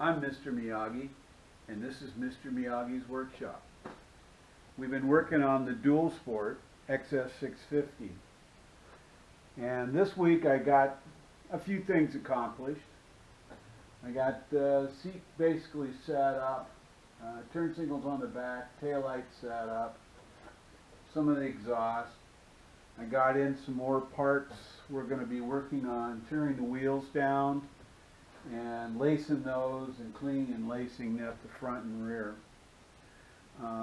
I'm Mr. Miyagi, and this is Mr. Miyagi's Workshop. We've been working on the dual sport XS650, and this week I got a few things accomplished. I got the seat basically set up, turn signals on the back, tail lights set up, some of the exhaust. I got in some more parts. We're going to be working on tearing the wheels down and lacing those and cleaning and lacing at the front and rear.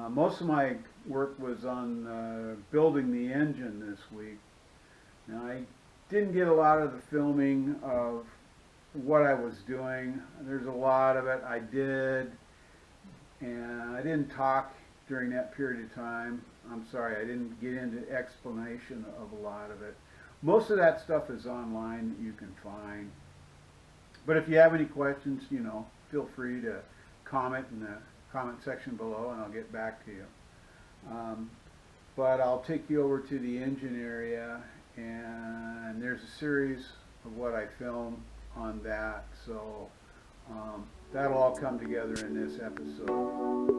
Most of my work was on building the engine this week. Now, I didn't get a lot of the filming of what I was doing. There's a lot of it I did, and I didn't talk during that period of time. I'm sorry, I didn't get into explanation of a lot of it. Most of that stuff is online that you can find. But if you have any questions, feel free to comment in the comment section below and I'll get back to you. But I'll take you over to the engine area, and there's a series of what I filmed on that. So that'll all come together in this episode.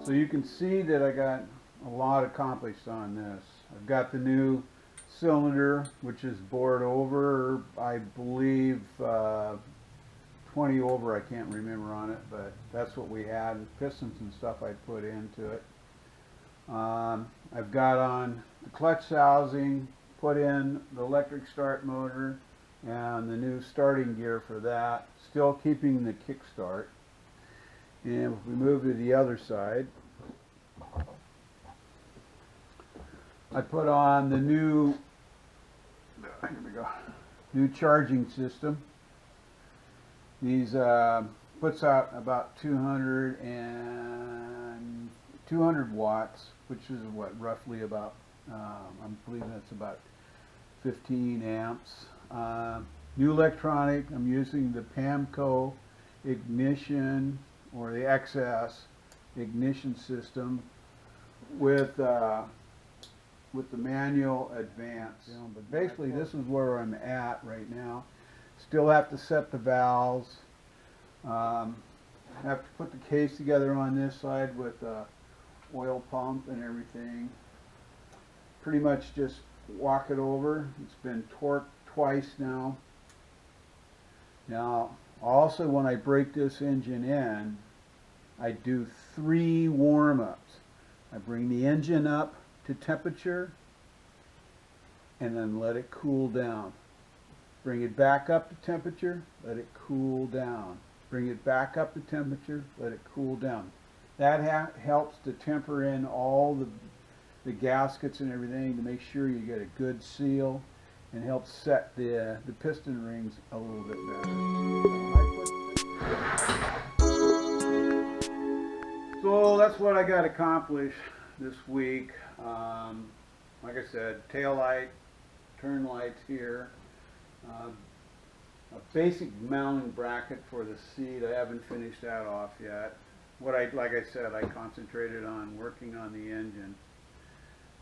So you can see that I got a lot accomplished on this. I've got the new cylinder, which is bored over, I believe 20 over, I can't remember on it, but that's what we had. Pistons and stuff I put into it. I've got on the clutch housing, put in the electric start motor and the new starting gear for that, still keeping the kickstart. And if we move to the other side, I put on the new, here we go, new charging system. These puts out about 200 watts, which is what, roughly about, I'm believing that's about 15 amps. New electronic, I'm using the PAMCO ignition, or the XS ignition system with the manual advance. But basically this is where I'm at right now. Still have to set the valves. Have to put the case together on this side with the oil pump and everything. Pretty much just walk it over. It's been torqued twice now. Now also when I break this engine in, I do 3 warm-ups. I bring the engine up to temperature and then let it cool down. Bring it back up to temperature, let it cool down. Bring it back up to temperature, let it cool down. That helps to temper in all the gaskets and everything to make sure you get a good seal, and helps set the piston rings a little bit better. So that's what I got accomplished this week. Like I said, tail light, turn lights here. A basic mounting bracket for the seat. I haven't finished that off yet. Like I said, I concentrated on working on the engine.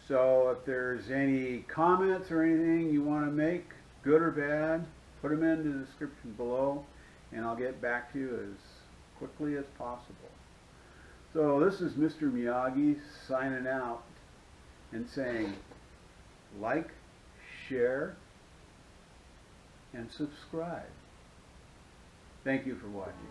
So if there's any comments or anything you want to make, good or bad, put them in the description below, and I'll get back to you as quickly as possible. So this is Mr. Miyagi signing out and saying, like, share, and subscribe. Thank you for watching.